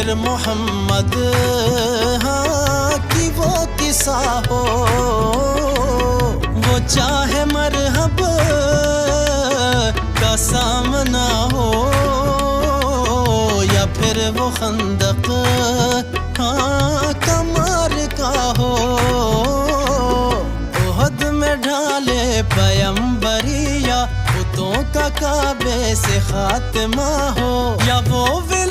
پھر محمد ہاں کی وہ قصہ ہو، وہ چاہے مرحب کا سامنا ہو یا پھر وہ خندق ہاں کمار کا ہو، احد میں ڈھالے پیمبریہ بتوں کا کعبے سے خاتمہ ہو، یا وہ